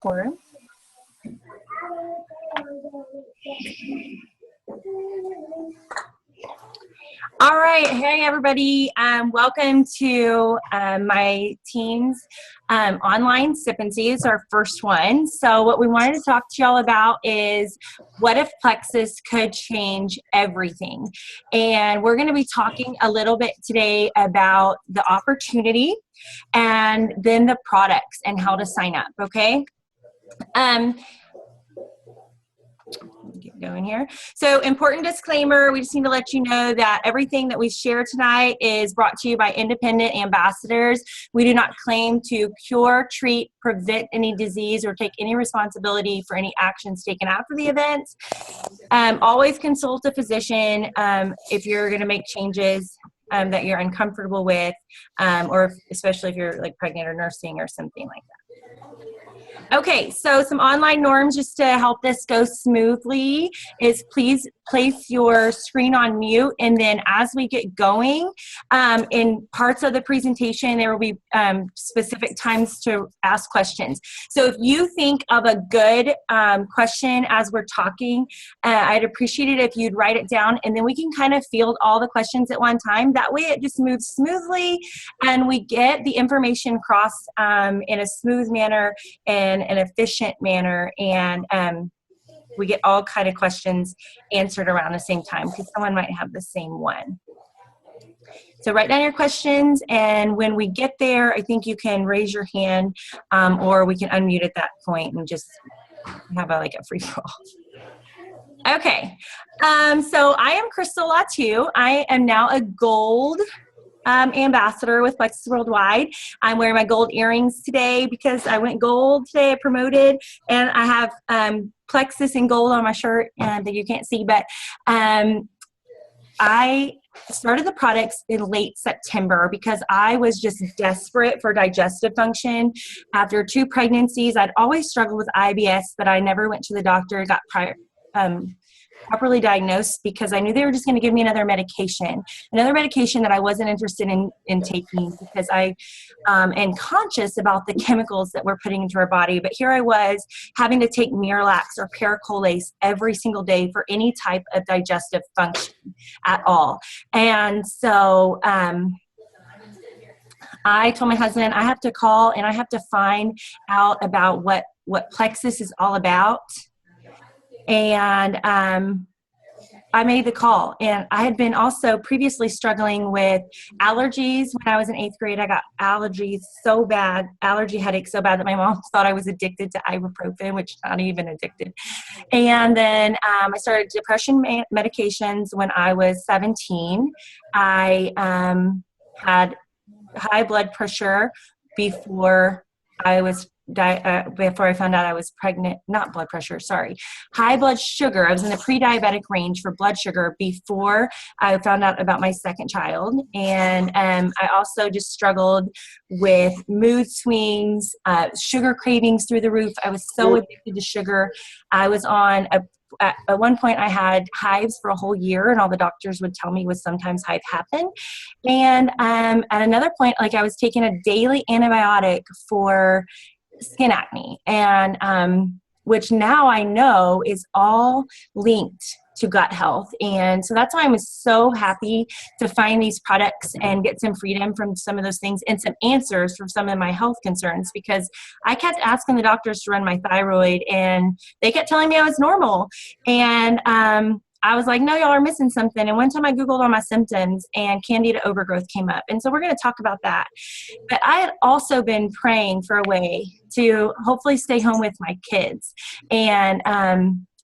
Four. All right. Hey, everybody. Welcome to my team's online sip and see. It's our first one. So what we wanted to talk to y'all about is what if Plexus could change everything? And we're going to be talking a little bit today about the opportunity and then the products and how to sign up, okay? Get going here. So important disclaimer, we just need to let you know that everything that we share tonight is brought to you by independent ambassadors. We do not claim to cure, treat, prevent any disease or take any responsibility for any actions taken after the event. Always consult a physician if you're going to make changes that you're uncomfortable with, or especially if you're like pregnant or nursing or something like that. Okay, so some online norms just to help this go smoothly is please place your screen on mute, and then as we get going, in parts of the presentation, there will be specific times to ask questions. So if you think of a good question as we're talking, I'd appreciate it if you'd write it down, and then we can kind of field all the questions at one time. That way it just moves smoothly, and we get the information across in a smooth manner and an efficient manner, and we get all kind of questions answered around the same time because someone might have the same one. So write down your questions, and when we get there, I think you can raise your hand, or we can unmute at that point and just have like a free for all. Okay, so I am Crystal Latu. I am now a gold ambassador with Plexus Worldwide. I'm wearing my gold earrings today because I went gold today. I promoted, and I have Plexus in gold on my shirt that you can't see, but I started the products in late September because I was just desperate for digestive function. After 2 pregnancies, I'd always struggled with IBS, but I never went to the doctor, got properly diagnosed because I knew they were just going to give me another medication that I wasn't interested in taking because I am conscious about the chemicals that we're putting into our body. But here I was having to take Miralax or Paracolase every single day for any type of digestive function at all. And so I told my husband I have to call and I have to find out about what Plexus is all about. And I made the call, and I had been also previously struggling with allergies. When I was in 8th grade, I got allergy headaches so bad that my mom thought I was addicted to ibuprofen, which not even addicted. And then I started depression medications when I was 17. I had high blood pressure before I found out I was pregnant, not blood pressure, sorry, high blood sugar. I was in the pre-diabetic range for blood sugar before I found out about my second child. And I also just struggled with mood swings, sugar cravings through the roof. I was so addicted to sugar. I was on at one point I had hives for a whole year, and all the doctors would tell me was sometimes hive happen. And at another point, like I was taking a daily antibiotic for skin acne, and which now I know is all linked to gut health. And so that's why I'm so happy to find these products and get some freedom from some of those things and some answers for some of my health concerns, because I kept asking the doctors to run my thyroid and they kept telling me I was normal. And I was like, no, y'all are missing something. And one time I Googled all my symptoms and candida overgrowth came up. And so we're going to talk about that. But I had also been praying for a way to hopefully stay home with my kids. And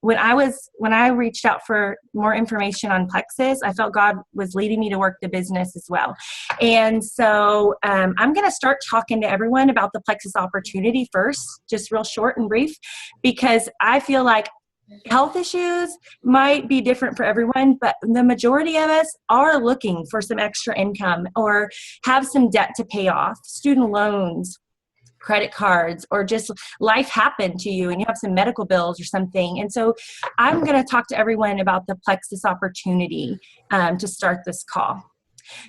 when I reached out for more information on Plexus, I felt God was leading me to work the business as well. And so I'm going to start talking to everyone about the Plexus opportunity first, just real short and brief, because I feel like health issues might be different for everyone, but the majority of us are looking for some extra income or have some debt to pay off, student loans, credit cards, or just life happened to you and you have some medical bills or something. And so I'm going to talk to everyone about the Plexus opportunity to start this call.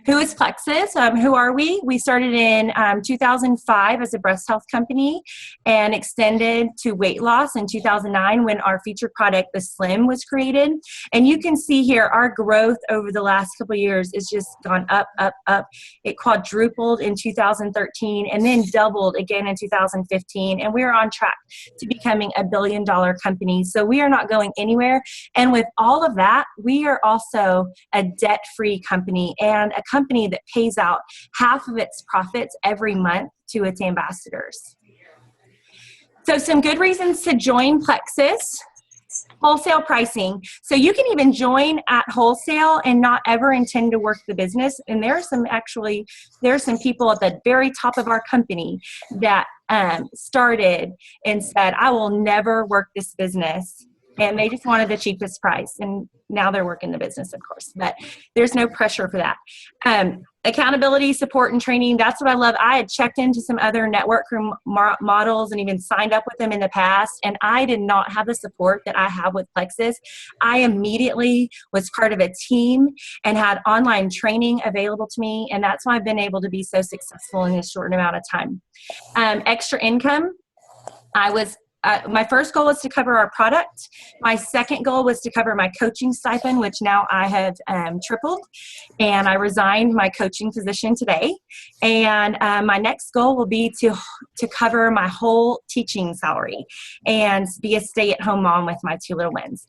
Who is Plexus? Who are we? We started in 2005 as a breast health company and extended to weight loss in 2009 when our featured product, the Slim, was created. And you can see here our growth over the last couple of years is just gone up, up, up. It quadrupled in 2013 and then doubled again in 2015. And we're on track to becoming a $1 billion company. So we are not going anywhere. And with all of that, we are also a debt-free company and a company that pays out half of its profits every month to its ambassadors. So some good reasons to join Plexus. Wholesale pricing. So you can even join at wholesale and not ever intend to work the business. And there are some people at the very top of our company that started and said, I will never work this business. And they just wanted the cheapest price. And now they're working the business, of course, but there's no pressure for that. Accountability, support, and training. That's what I love. I had checked into some other network room models and even signed up with them in the past, and I did not have the support that I have with Plexus. I immediately was part of a team and had online training available to me, and that's why I've been able to be so successful in this short amount of time. Extra income. My first goal was to cover our product. My second goal was to cover my coaching stipend, which now I have tripled. And I resigned my coaching position today. And my next goal will be to cover my whole teaching salary and be a stay-at-home mom with my 2 little ones.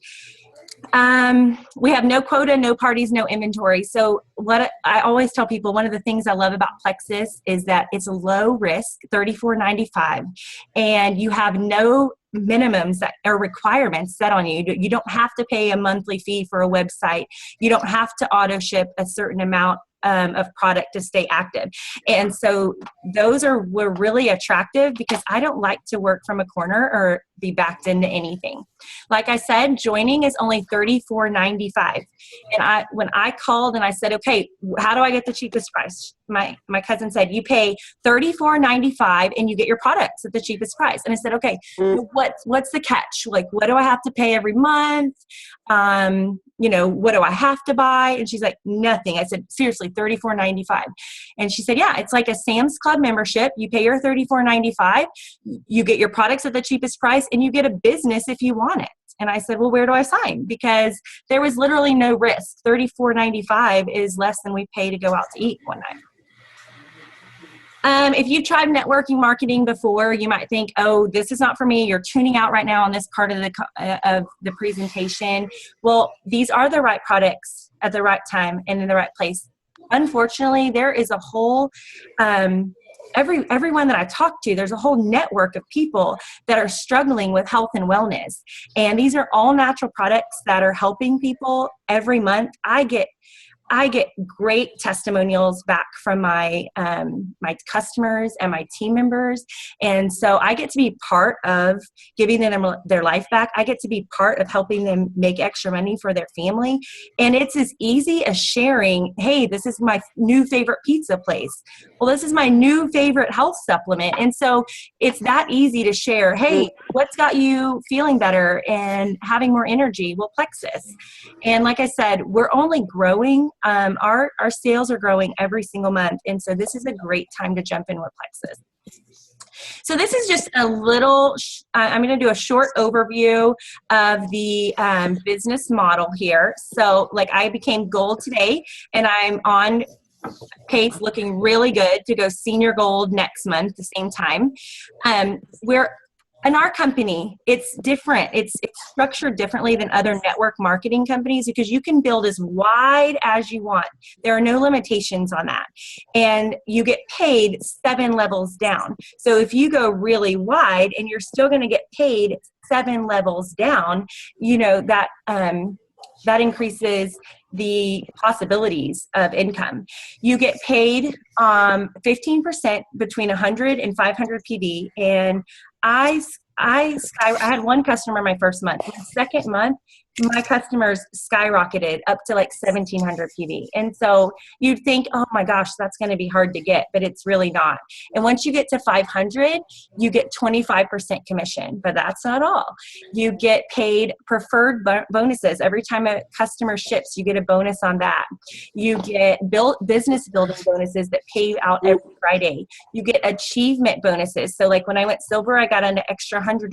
We have no quota, no parties, no inventory. So what I always tell people, one of the things I love about Plexus is that it's a low risk, $34.95, and you have no minimums that are requirements set on you. You don't have to pay a monthly fee for a website. You don't have to auto ship a certain amount of product to stay active. And so those were really attractive because I don't like to work from a corner or be backed into anything. Like I said, joining is only $34.95. And when I called and I said, okay, how do I get the cheapest price? My cousin said, you pay $34.95 and you get your products at the cheapest price. And I said, okay, what's the catch? Like, what do I have to pay every month? What do I have to buy? And she's like, nothing. I said, seriously, $34.95. And she said, yeah, it's like a Sam's Club membership. You pay your $34.95, you get your products at the cheapest price, and you get a business if you want it. And I said, well, where do I sign? Because there was literally no risk. $34.95 is less than we pay to go out to eat one night. If you've tried networking marketing before, you might think, oh, this is not for me. You're tuning out right now on this part of the presentation. Well, these are the right products at the right time and in the right place. Unfortunately, there is a whole, everyone that I talk to, there's a whole network of people that are struggling with health and wellness. And these are all natural products that are helping people every month. I get great testimonials back from my customers and my team members. And so I get to be part of giving them their life back. I get to be part of helping them make extra money for their family. And it's as easy as sharing, hey, this is my new favorite pizza place. Well, this is my new favorite health supplement. And so it's that easy to share, hey, what's got you feeling better and having more energy? Well, Plexus. And like I said, we're only growing. Our sales are growing every single month. And so this is a great time to jump in with Plexus. So this is just a little, I'm going to do a short overview of the business model here. So like I became gold today and I'm on pace, looking really good to go senior gold next month, the same time. In our company, it's different. It's structured differently than other network marketing companies because you can build as wide as you want. There are no limitations on that. And you get paid 7 levels down. So if you go really wide and you're still going to get paid 7 levels down, that increases the possibilities of income. You get paid 15% between 100 and 500 PV. And I had one customer my first month. My second month, my customers skyrocketed up to like 1700 PV. And so you'd think, oh my gosh, that's going to be hard to get, but it's really not. And once you get to 500, you get 25% commission, but that's not all. You get paid preferred bonuses. Every time a customer ships, you get a bonus on that. You get business building bonuses that pay out every Friday. You get achievement bonuses. So like when I went silver, I got an extra $100.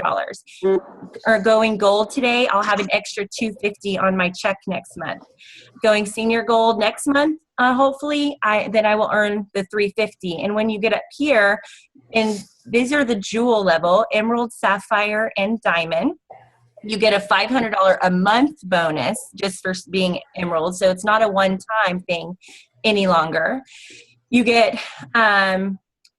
Or going gold today, I'll have an extra $250 on my check next month. Going senior gold next month, hopefully, then I will earn the $350. And when you get up here, and these are the jewel level, emerald, sapphire, and diamond, you get a $500 a month bonus just for being emerald. So it's not a one-time thing any longer. You get,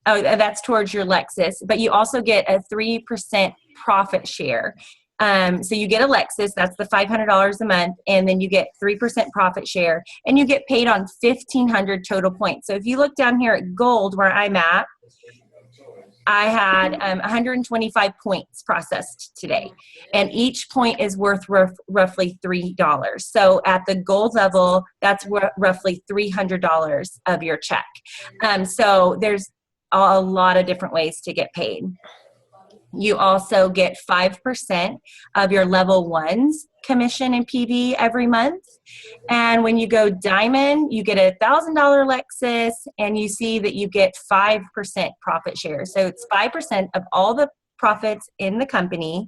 that's towards your Lexus, but you also get a 3% profit share. So you get a Lexus, that's the $500 a month, and then you get 3% profit share, and you get paid on 1,500 total points. So if you look down here at gold, where I'm at, I had 125 points processed today, and each point is worth roughly $3. So at the gold level, that's roughly $300 of your check. So there's a lot of different ways to get paid. You also get 5% of your level one's commission in PV every month. And when you go diamond, you get a $1,000 Lexus, and you see that you get 5% profit share. So it's 5% of all the profits in the company,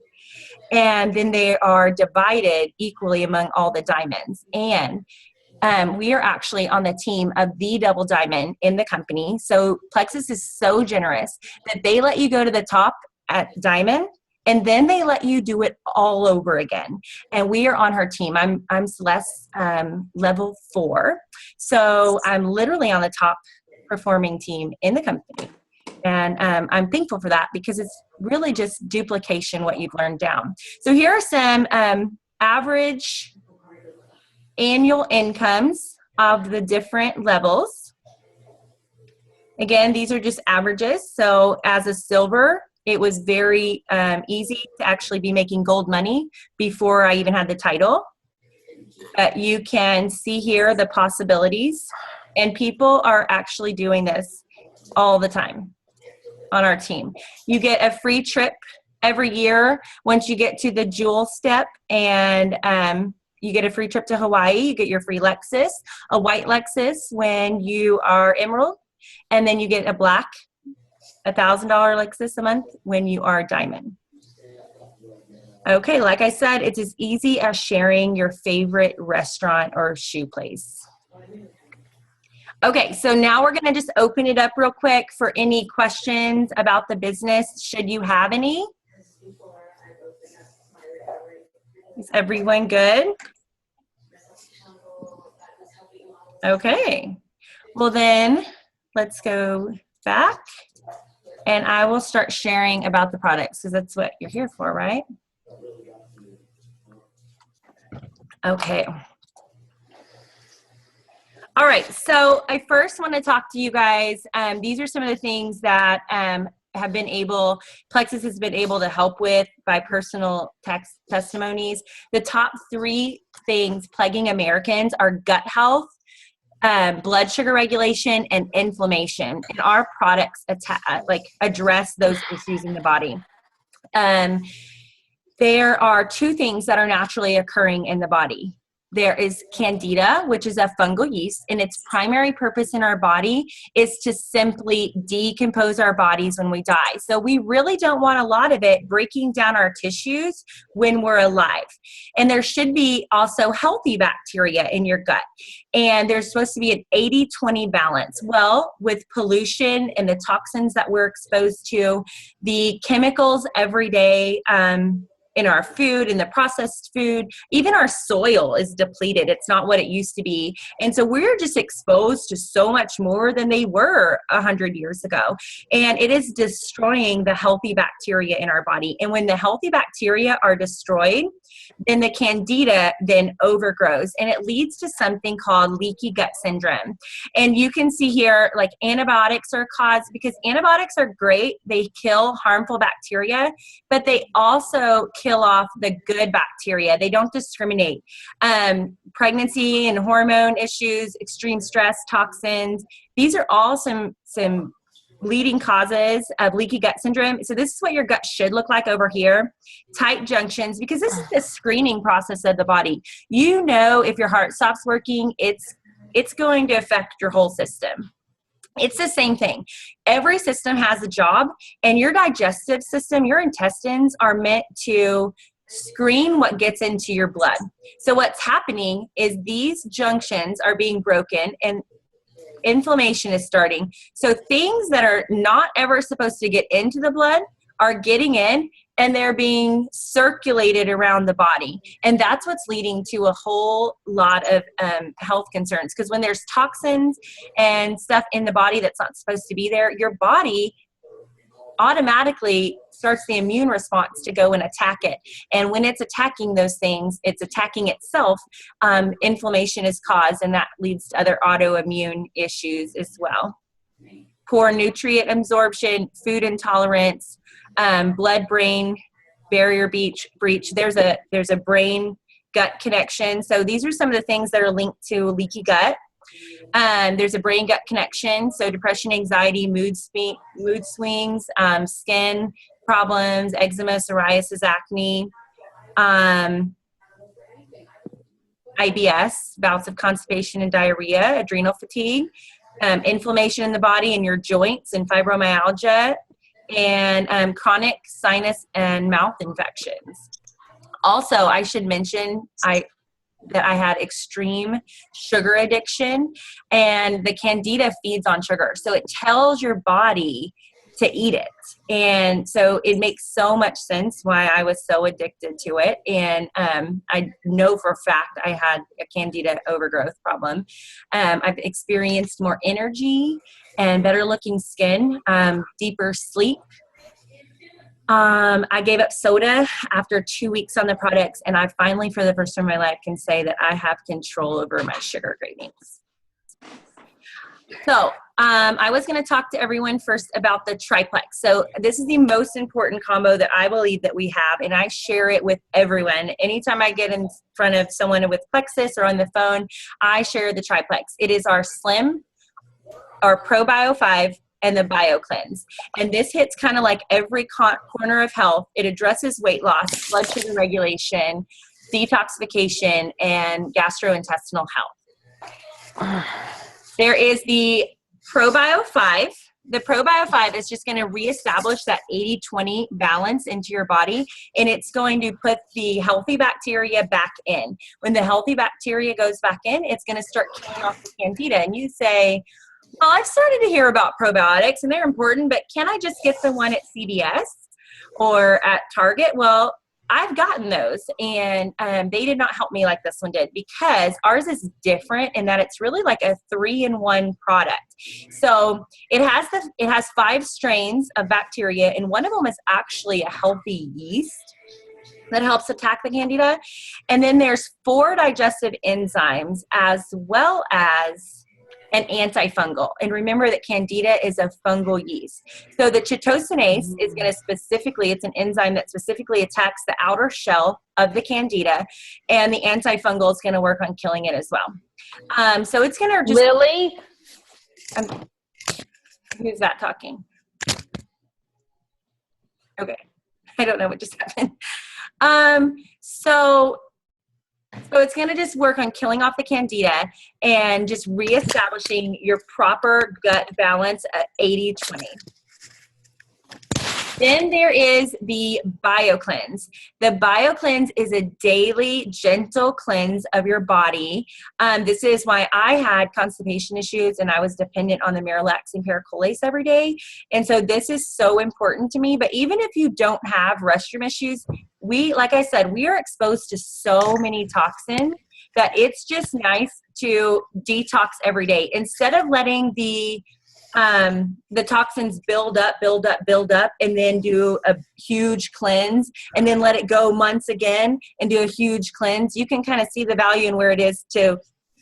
and then they are divided equally among all the diamonds. And we are actually on the team of the double diamond in the company. So Plexus is so generous that they let you go to the top at diamond, and then they let you do it all over again. And we are on her team. I'm Celeste, level 4. So I'm literally on the top performing team in the company. And I'm thankful for that, because it's really just duplication what you've learned down. So here are some average annual incomes of the different levels. Again, these are just averages. So as a silver, it was very easy to actually be making gold money before I even had the title. You can see here the possibilities, and people are actually doing this all the time on our team. You get a free trip every year once you get to the jewel step, and you get a free trip to Hawaii. You get your free Lexus, a white Lexus when you are emerald, and then you get a black $1,000 Lexus a month when you are diamond. Okay, like I said, it's as easy as sharing your favorite restaurant or shoe place. Okay, so now we're gonna just open it up real quick for any questions about the business, should you have any. Is everyone good? Okay, well then, let's go back. And I will start sharing about the products, because that's what you're here for, right? Okay. All right, so I first want to talk to you guys. These are some of the things that Plexus has been able to help with by personal testimonies. The top 3 things plaguing Americans are gut health, blood sugar regulation, and inflammation, and our products address those issues in the body. There are 2 things that are naturally occurring in the body. There is Candida, which is a fungal yeast, and its primary purpose in our body is to simply decompose our bodies when we die. So we really don't want a lot of it breaking down our tissues when we're alive. And there should be also healthy bacteria in your gut. And there's supposed to be an 80-20 balance. Well, with pollution and the toxins that we're exposed to, the chemicals every day, in our food, in the processed food, even our soil is depleted. It's not what it used to be. And so we're just exposed to so much more than they were 100 years ago. And it is destroying the healthy bacteria in our body. And when the healthy bacteria are destroyed, then the Candida then overgrows, and it leads to something called leaky gut syndrome. And you can see here, like, antibiotics are caused, because antibiotics are great. They kill harmful bacteria, but they also kill kill off the good bacteria. They don't discriminate. Pregnancy and hormone issues, extreme stress, toxins, these are all some leading causes of leaky gut syndrome. So this is what your gut should look like over here. Tight junctions, because this is the screening process of the body. You know, if your heart stops working, it's going to affect your whole system. It's the same thing. Every system has a job, and your digestive system, your intestines are meant to screen what gets into your blood. So what's happening is these junctions are being broken and inflammation is starting. So things that are not ever supposed to get into the blood are getting in, and they're being circulated around the body. And that's what's leading to a whole lot of health concerns. Because when there's toxins and stuff in the body that's not supposed to be there, your body automatically starts the immune response to go and attack it. And when it's attacking those things, it's attacking itself. Inflammation is caused, and that leads to other autoimmune issues as well. Poor nutrient absorption, food intolerance, blood-brain barrier breach. There's a brain-gut connection. So these are some of the things that are linked to leaky gut. There's a brain-gut connection. So depression, anxiety, mood swings, skin problems, eczema, psoriasis, acne, IBS, bouts of constipation and diarrhea, adrenal fatigue, inflammation in the body and your joints, and fibromyalgia, and chronic sinus and mouth infections. Also, I should mention that I had extreme sugar addiction, and the Candida feeds on sugar. So it tells your body to eat it. And so it makes so much sense why I was so addicted to it. And I know for a fact I had a Candida overgrowth problem. I've experienced more energy and better looking skin, deeper sleep. I gave up soda after 2 weeks on the products, and I finally, for the first time in my life, can say that I have control over my sugar cravings. So I was going to talk to everyone first about the triplex. So this is the most important combo that I believe that we have, and I share it with everyone. Anytime I get in front of someone with Plexus or on the phone, I share the triplex. It is our Slim, our ProBio 5, and the Bio Cleanse. And this hits kind of like every corner of health. It addresses weight loss, blood sugar regulation, detoxification, and gastrointestinal health. There is the ProBio 5. The ProBio 5 is just going to reestablish that 80-20 balance into your body, and it's going to put the healthy bacteria back in. When the healthy bacteria goes back in, it's going to start killing off the Candida. And you say, well, I've started to hear about probiotics, and they're important, but can I just get the one at CVS or at Target? Well, I've gotten those, and they did not help me like this one did, because ours is different in that it's really like a 3-in-1 product. So it has 5 strains of bacteria, and one of them is actually a healthy yeast that helps attack the Candida. And then there's 4 digestive enzymes as well as an antifungal. And remember that Candida is a fungal yeast. So the chitosanase is going to specifically, it's an enzyme that specifically attacks the outer shell of the Candida, and the antifungal is going to work on killing it as well. So it's going to just... Lily? Who's that talking? Okay. I don't know what just happened. So it's going to just work on killing off the Candida and just reestablishing your proper gut balance at 80-20. Then there is the Bio Cleanse. The Bio Cleanse is a daily, gentle cleanse of your body. This is why I had constipation issues, and I was dependent on the Miralax and Paracolase every day. And so this is so important to me. But even if you don't have restroom issues, like I said, we are exposed to so many toxins that it's just nice to detox every day. Instead of letting the toxins build up, and then do a huge cleanse, and then let it go months again and do a huge cleanse, you can kind of see the value in where it is to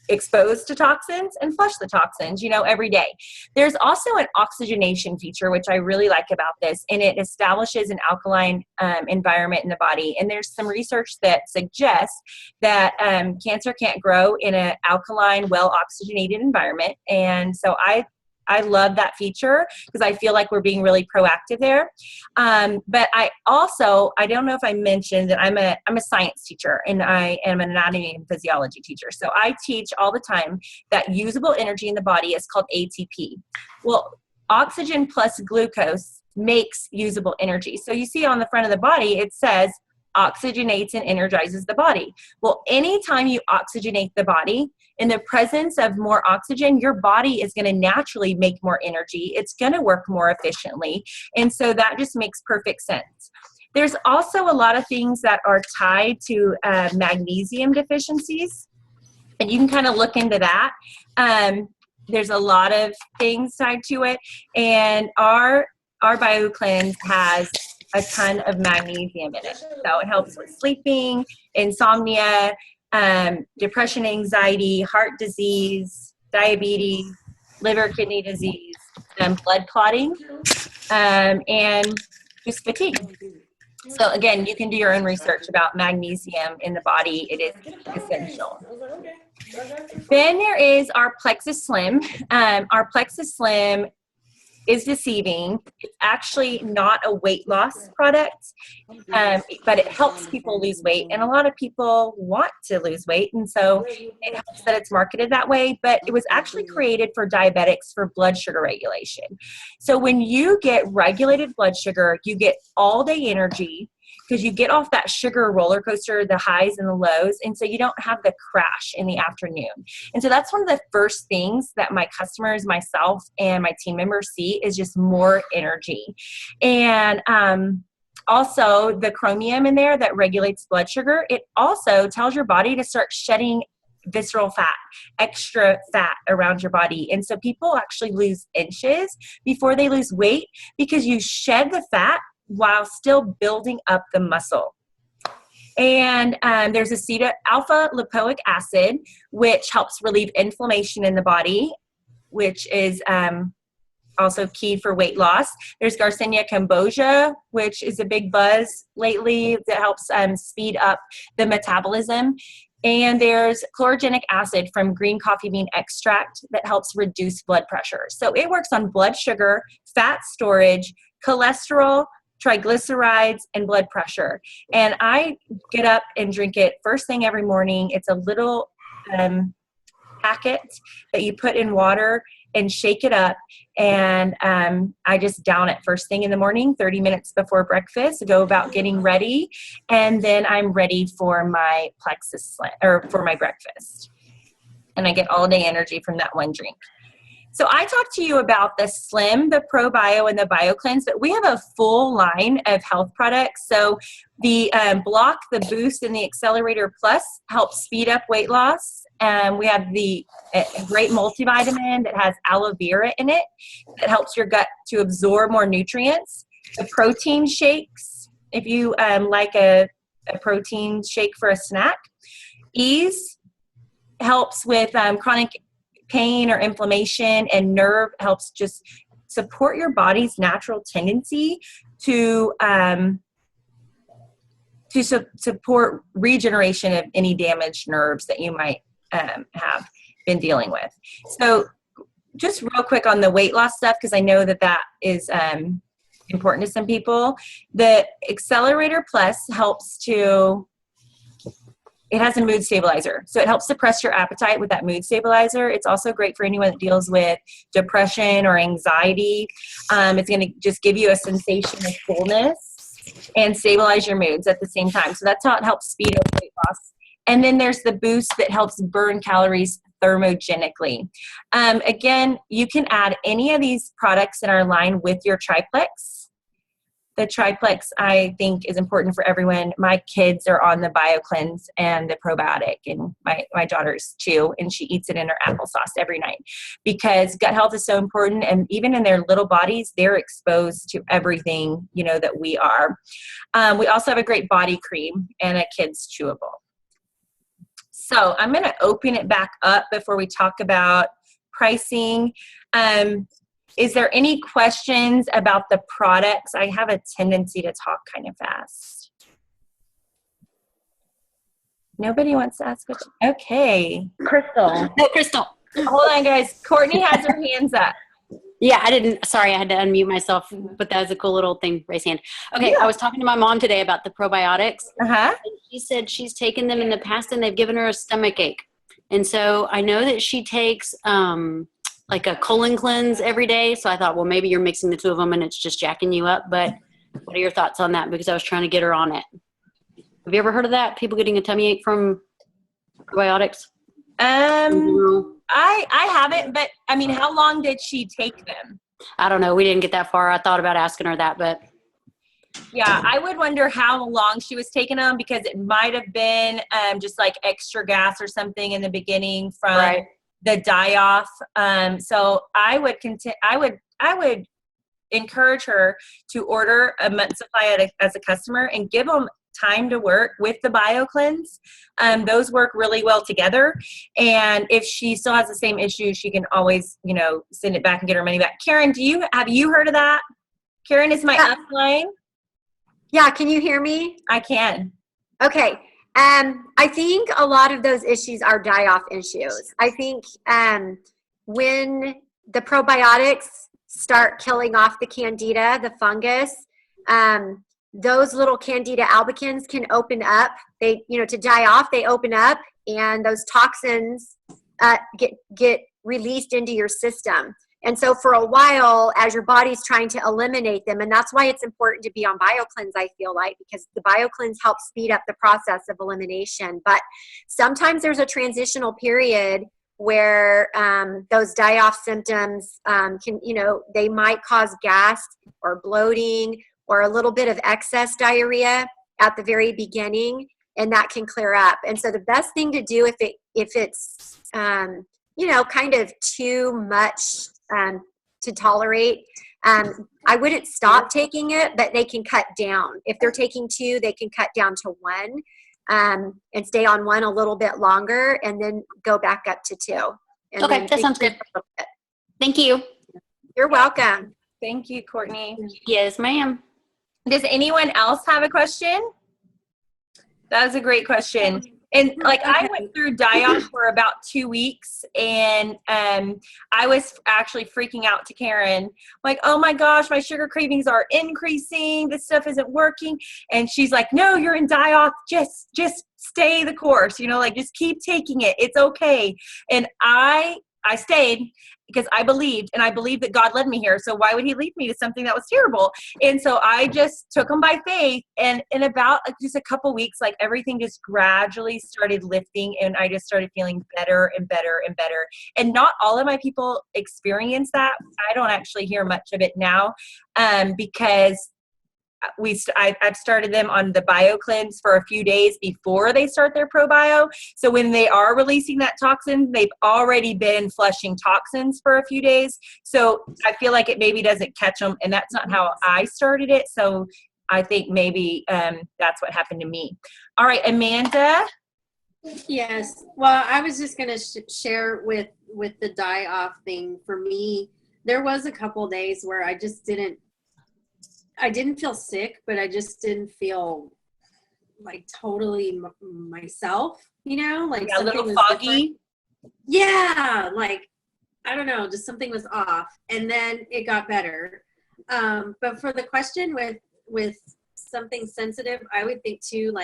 expose to toxins and flush the toxins, every day. There's also an oxygenation feature, which I really like about this, and it establishes an alkaline environment in the body. And there's some research that suggests that cancer can't grow in an alkaline, well-oxygenated environment. And so I love that feature because I feel like we're being really proactive there. But I don't know if I mentioned that I'm a science teacher, and I am an anatomy and physiology teacher. So I teach all the time that usable energy in the body is called ATP. Well, oxygen plus glucose makes usable energy. So you see on the front of the body, it says oxygenates and energizes the body. Well, anytime you oxygenate the body, in the presence of more oxygen, your body is going to naturally make more energy. It's going to work more efficiently. And so that just makes perfect sense. There's also a lot of things that are tied to magnesium deficiencies, and you can kind of look into that. There's a lot of things tied to it, and our BioCleanse has a ton of magnesium in it. So it helps with sleeping, insomnia, depression, anxiety, heart disease, diabetes, liver, kidney disease, blood clotting, and just fatigue. So again, you can do your own research about magnesium in the body. It is essential. Then there is our Plexus Slim. Our Plexus Slim is deceiving. It's actually not a weight loss product, but it helps people lose weight. And a lot of people want to lose weight. And so it helps that it's marketed that way, but it was actually created for diabetics for blood sugar regulation. So when you get regulated blood sugar, you get all day energy, because you get off that sugar roller coaster, the highs and the lows, and so you don't have the crash in the afternoon. And so that's one of the first things that my customers, myself, and my team members see is just more energy. And also the chromium in there that regulates blood sugar, it also tells your body to start shedding visceral fat, extra fat around your body. And so people actually lose inches before they lose weight because you shed the fat while still building up the muscle. And there's alpha lipoic acid, which helps relieve inflammation in the body, which is also key for weight loss. There's Garcinia cambogia, which is a big buzz lately that helps speed up the metabolism. And there's chlorogenic acid from green coffee bean extract that helps reduce blood pressure. So it works on blood sugar, fat storage, cholesterol, triglycerides, and blood pressure. And I get up and drink it first thing every morning. It's a little packet that you put in water and shake it up. And I just down it first thing in the morning, 30 minutes before breakfast, go about getting ready. And then I'm ready for my Plexus or for my breakfast. And I get all day energy from that one drink. So I talked to you about the Slim, the Pro Bio, and the BioCleanse, but we have a full line of health products. So the Block, the Boost, and the Accelerator Plus help speed up weight loss. We have the great multivitamin that has aloe vera in it that helps your gut to absorb more nutrients. The protein shakes, if you like a protein shake for a snack. Ease helps with chronic pain or inflammation, and nerve helps just support your body's natural tendency to support regeneration of any damaged nerves that you might have been dealing with. So just real quick on the weight loss stuff, because I know that is important to some people. The Accelerator Plus helps it has a mood stabilizer. So it helps suppress your appetite with that mood stabilizer. It's also great for anyone that deals with depression or anxiety. It's going to just give you a sensation of fullness and stabilize your moods at the same time. So that's how it helps speed up weight loss. And then there's the Boost that helps burn calories thermogenically. Again, you can add any of these products in our line with your triplex. The triplex, I think, is important for everyone. My kids are on the BioCleanse and the probiotic, and my daughter's too, and she eats it in her applesauce every night because gut health is so important. And even in their little bodies, they're exposed to everything, that we are. We also have a great body cream and a kid's chewable. So I'm going to open it back up before we talk about pricing. Is there any questions about the products? I have a tendency to talk kind of fast. Nobody wants to ask questions? Okay. Crystal. No, Crystal. Hold on, guys. Courtney has her hands up. Yeah, sorry, I had to unmute myself, but that was a cool little thing, raise hand. Okay, Yeah. I was talking to my mom today about the probiotics. Uh-huh. And she said she's taken them in the past and they've given her a stomach ache. And so I know that she takes like a colon cleanse every day. So I thought, well, maybe you're mixing the two of them and it's just jacking you up. But what are your thoughts on that? Because I was trying to get her on it. Have you ever heard of that? People getting a tummy ache from probiotics? I haven't, but I mean, how long did she take them? I don't know. We didn't get that far. I thought about asking her that, but Yeah, I would wonder how long she was taking them, because it might have been just like extra gas or something in the beginning from the die-off. So I would encourage her to order a month supply as a customer and give them time to work with the BioCleanse. Those work really well together. And if she still has the same issue, she can always, send it back and get her money back. Karen, have you heard of that? Karen is my upline. Yeah, can you hear me? I can. Okay. I think a lot of those issues are die-off issues. I think when the probiotics start killing off the candida, the fungus, those little candida albicans can open up. They, to die off, they open up, and those toxins get released into your system. And so for a while, as your body's trying to eliminate them, and that's why it's important to be on BioCleanse, I feel like, because the BioCleanse helps speed up the process of elimination. But sometimes there's a transitional period where those die-off symptoms can, they might cause gas or bloating or a little bit of excess diarrhea at the very beginning, and that can clear up. And so the best thing to do if it's kind of too much to tolerate, I wouldn't stop taking it, but they can cut down. If they're taking 2, they can cut down to 1 and stay on 1 a little bit longer, and then go back up to 2. Okay, that sounds good. Thank you. You're welcome. Thank you, Courtney. Yes, ma'am. Does anyone else have a question? That was a great question. And I went through die-off for about 2 weeks, and I was actually freaking out to Karen, like, oh my gosh, my sugar cravings are increasing. This stuff isn't working. And she's like, no, you're in die-off. Just stay the course, just keep taking it. It's okay. And I stayed because I believed that God led me here. So why would he lead me to something that was terrible? And so I just took them by faith. And in about just a couple weeks, everything just gradually started lifting, and I just started feeling better and better and better. And not all of my people experience that. I don't actually hear much of it now because I've started them on the BioCleanse for a few days before they start their ProBio. So when they are releasing that toxin, they've already been flushing toxins for a few days. So I feel like it maybe doesn't catch them, and that's not how I started it. So I think maybe that's what happened to me. All right, Amanda. Yes. Well, I was just going to share with the die-off thing. For me, there was a couple days where I didn't feel sick, but I just didn't feel totally myself, a little foggy. Different. Yeah. I don't know, just something was off, and then it got better. But for the question with something sensitive, I would think too,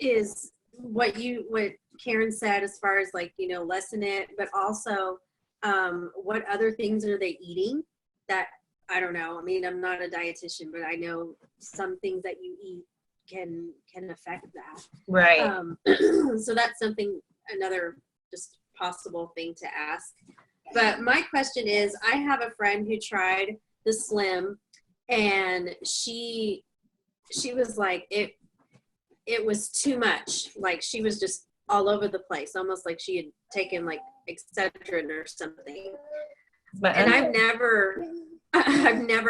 is what Karen said, as far as lessen it, but also what other things are they eating that, I don't know. I mean, I'm not a dietitian, but I know some things that you eat can affect that. Right. So that's another just possible thing to ask. But my question is, I have a friend who tried the Slim, and she was like, it was too much. She was just all over the place, almost like she had taken Excedrin or something. And I've never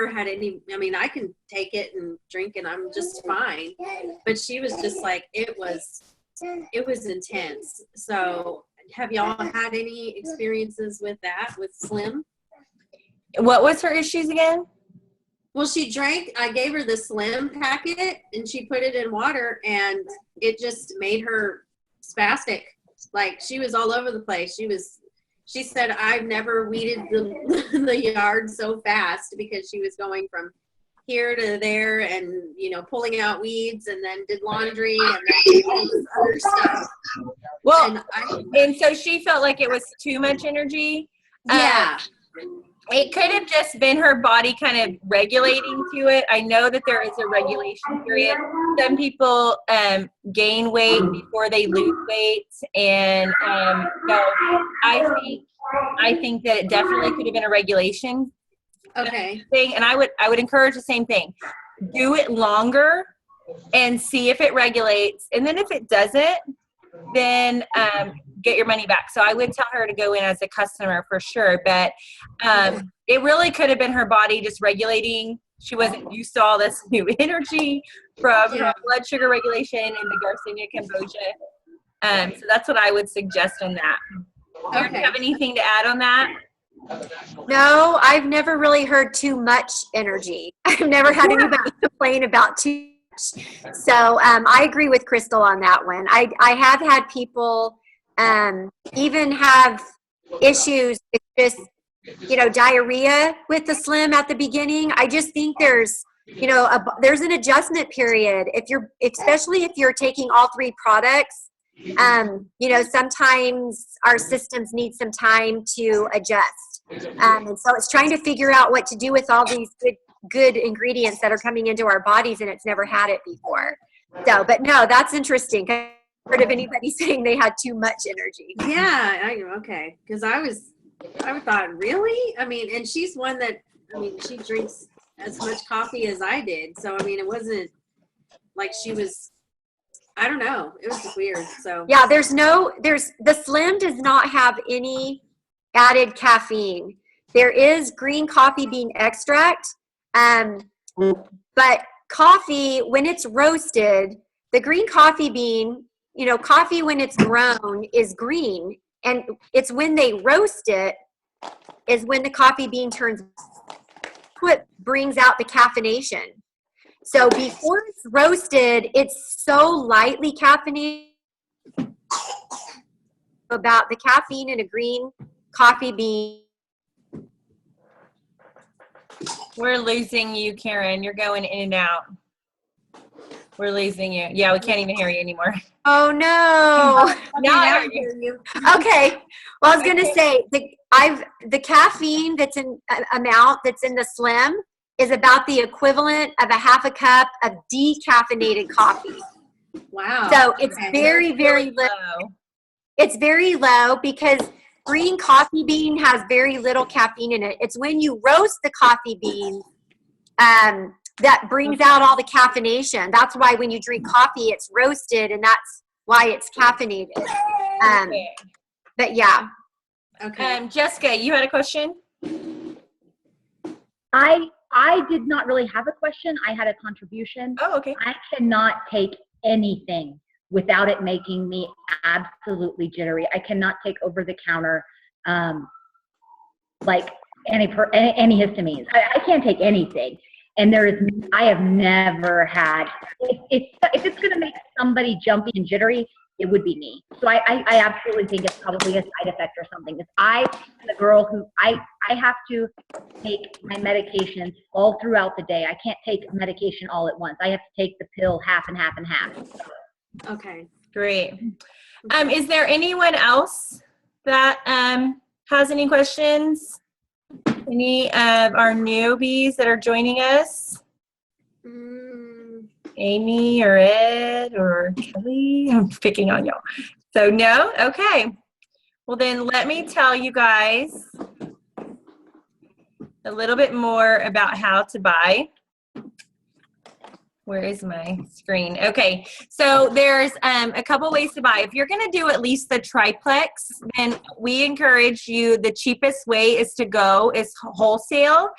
had any, I mean, I can take it and drink and I'm just fine. But she was just it was it was intense. So have y'all had any experiences with that, with Slim? What was her issues again? Well, she drank, I gave her the Slim packet and she put it in water and it just made her spastic. Like she was all over the place. She said, I've never weeded the yard so fast because she was going from here to there and, you know, pulling out weeds and then did laundry and then all this other stuff. Well, and so she felt like it was too much energy. Yeah. It could have just been her body kind of regulating to it. I know that there is a regulation period. Some people gain weight before they lose weight, and so I think that it definitely could have been a regulation thing. And I would encourage the same thing. Do it longer and see if it regulates, and then if it doesn't, then get your money back. So I would tell her to go in as a customer for sure, but it really could have been her body just regulating. She wasn't used to all this new energy from her blood sugar regulation and the Garcinia Cambogia. So that's what I would suggest on that. Do you have anything to add on that? No, I've never really heard too much energy. I've never had anybody complain about too much. So I agree with Crystal on that one. I have had people even have issues with just, you know, diarrhea with the Slim at the beginning. I just think there's, you know, there's an adjustment period. Especially if you're taking all three products, you know, sometimes our systems need some time to adjust. And so it's trying to figure out what to do with all these good ingredients that are coming into our bodies, and it's never had it before. So, but no, that's interesting. I've heard of anybody saying they had too much energy. Yeah, okay. Because I thought, really? I mean, and she's one that, I mean, she drinks as much coffee as I did. So, I mean, it wasn't like she was, I don't know. It was just weird. So yeah, the Slim does not have any added caffeine. There is green coffee bean extract, but coffee, when it's roasted, the green coffee bean, you know, coffee when it's grown is green, and it's when they roast it is when the coffee bean turns, what brings out the caffeination. So before it's roasted, it's so lightly caffeinated. About the caffeine in a green coffee bean. We're losing you, Karen. You're going in and out. We're losing you. Yeah, we can't even hear you anymore. Oh no! Now I hear you. Okay. Well, I was gonna say the caffeine that's in amount that's in the Slim is about the equivalent of a half a cup of decaffeinated coffee. wow. So it's very, very low. It's very low because green coffee bean has very little caffeine in it. It's when you roast the coffee bean that brings out all the caffeination. That's why when you drink coffee, it's roasted, and that's why it's caffeinated. But yeah. Okay. Jessica, you had a question? I did not really have a question. I had a contribution. Oh, okay. I cannot take anything without it making me absolutely jittery. I cannot take over the counter, like any histamines. I can't take anything. And I have never had, if it's going to make somebody jumpy and jittery, it would be me. So I absolutely think it's probably a side effect or something. Because I am the girl who, I have to take my medications all throughout the day. I can't take medication all at once. I have to take the pill half and half and half. Okay. Great. Is there anyone else that has any questions? Any of our newbies that are joining us? Amy or Ed or Kelly? I'm picking on y'all. So no? Okay. Well then let me tell you guys a little bit more about how to buy. Where is my screen? Okay, so there's a couple ways to buy. If you're going to do at least the triplex, then we encourage you, the cheapest way is to go is wholesale,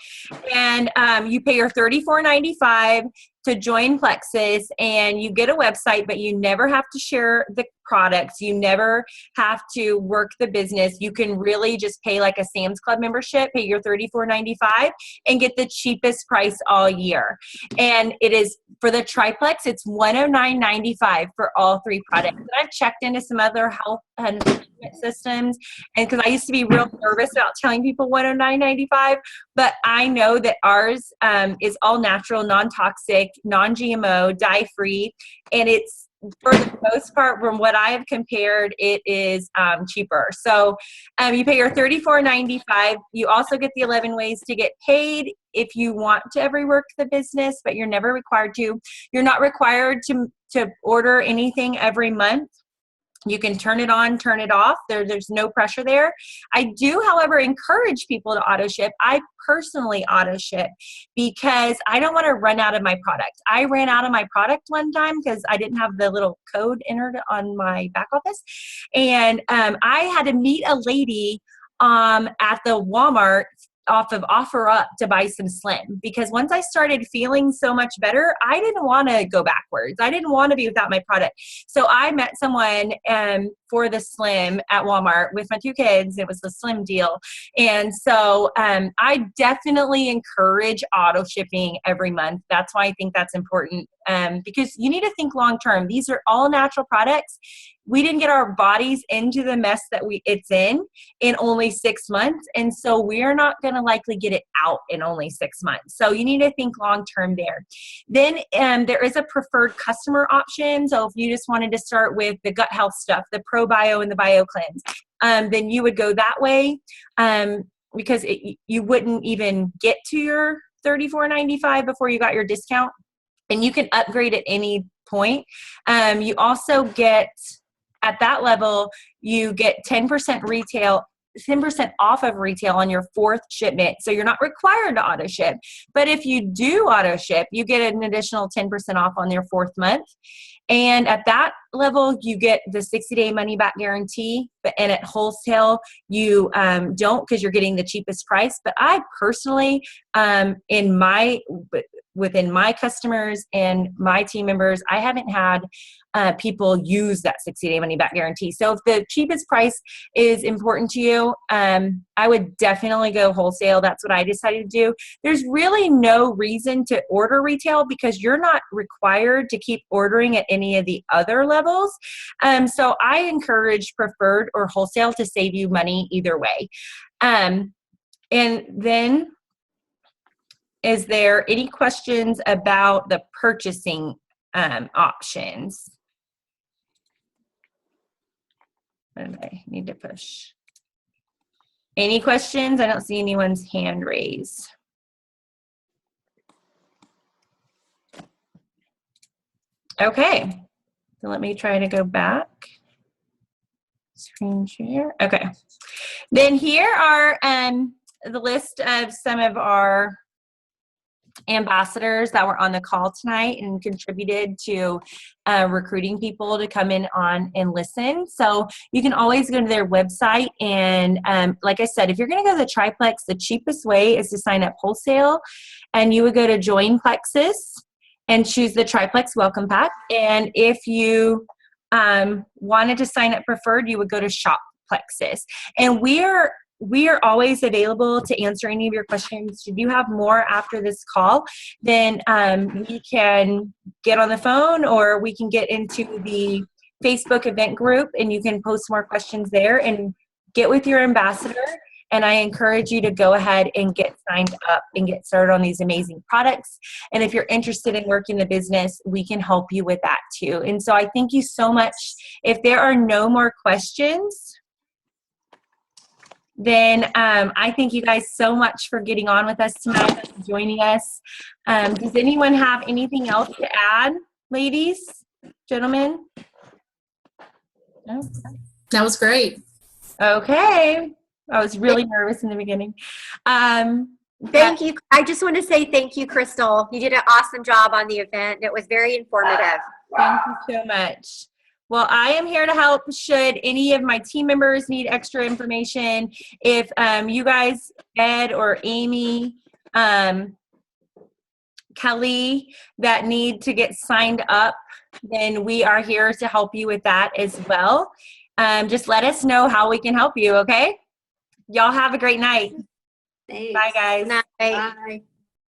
and you pay your $34.95, to join Plexus, and you get a website, but you never have to share the products. You never have to work the business. You can really just pay like a Sam's Club membership, pay your $34.95 and get the cheapest price all year. And it is for the triplex, it's $109.95 for all 3 products. And I've checked into some other health and management systems, and because I used to be real nervous about telling people $109.95, but I know that ours is all natural, non-toxic, non-GMO, dye-free, and it's, for the most part, from what I have compared, it is cheaper. So you pay your $34.95. You also get the 11 ways to get paid if you want to ever work the business, but you're never required to. You're not required to order anything every month. You can turn it on, turn it off. There's no pressure there. I do, however, encourage people to auto ship. I personally auto ship because I don't want to run out of my product. I ran out of my product one time because I didn't have the little code entered on my back office. And I had to meet a lady at the Walmart off of Offer Up to buy some Slim, because once I started feeling so much better, I didn't want to go backwards. I didn't want to be without my product. So I met someone for the Slim at Walmart with my 2 kids. It was the Slim deal. And so I definitely encourage auto shipping every month. That's why I think that's important, because you need to think long term. These are all natural products. We didn't get our bodies into the mess that it's in only 6 months. And so we're not going to likely get it out in only 6 months. So you need to think long-term there. Then there is a preferred customer option. So if you just wanted to start with the gut health stuff, the ProBio and the Bio Cleanse, then you would go that way, because you wouldn't even get to your $34.95 before you got your discount. And you can upgrade at any point. You also get, at that level, you get 10% off of retail on your 4th shipment. So you're not required to auto ship. But if you do auto ship, you get an additional 10% off on your 4th month. And at that level, you get the 60-day money-back guarantee. And at wholesale, you don't, because you're getting the cheapest price. But I personally, within my customers and my team members, I haven't had people use that 60-day money-back guarantee. So if the cheapest price is important to you, I would definitely go wholesale. That's what I decided to do. There's really no reason to order retail because you're not required to keep ordering at any of the other levels. So I encourage preferred or wholesale to save you money either way. And then, is there any questions about the purchasing options? What did I need to push? Any questions? I don't see anyone's hand raised. Okay, so let me try to go back. Screen share. Okay. Then here are the list of some of our ambassadors that were on the call tonight and contributed to recruiting people to come in on and listen. So you can always go to their website, and like I said, if you're going to go to the triplex, the cheapest way is to sign up wholesale, and you would go to Join Plexus and choose the triplex welcome pack. And if you wanted to sign up preferred, you would go to Shop Plexus. And we are always available to answer any of your questions. If you have more after this call, then we can get on the phone, or we can get into the Facebook event group, and you can post more questions there and get with your ambassador. And I encourage you to go ahead and get signed up and get started on these amazing products. And if you're interested in working the business, we can help you with that too. And so I thank you so much. If there are no more questions, then I thank you guys so much for getting on with us tonight and joining us. Does anyone have anything else to add, ladies, gentlemen? No? That was great. Okay. I was really nervous in the beginning. Thank you. I just want to say thank you, Crystal. You did an awesome job on the event. It was very informative. Thank you so much. Well, I am here to help should any of my team members need extra information. If you guys, Ed or Amy, can Kelly that need to get signed up, then we are here to help you with that as well. Just let us know how we can help you, okay? Y'all have a great night. Thanks. Bye, guys. Night. Bye.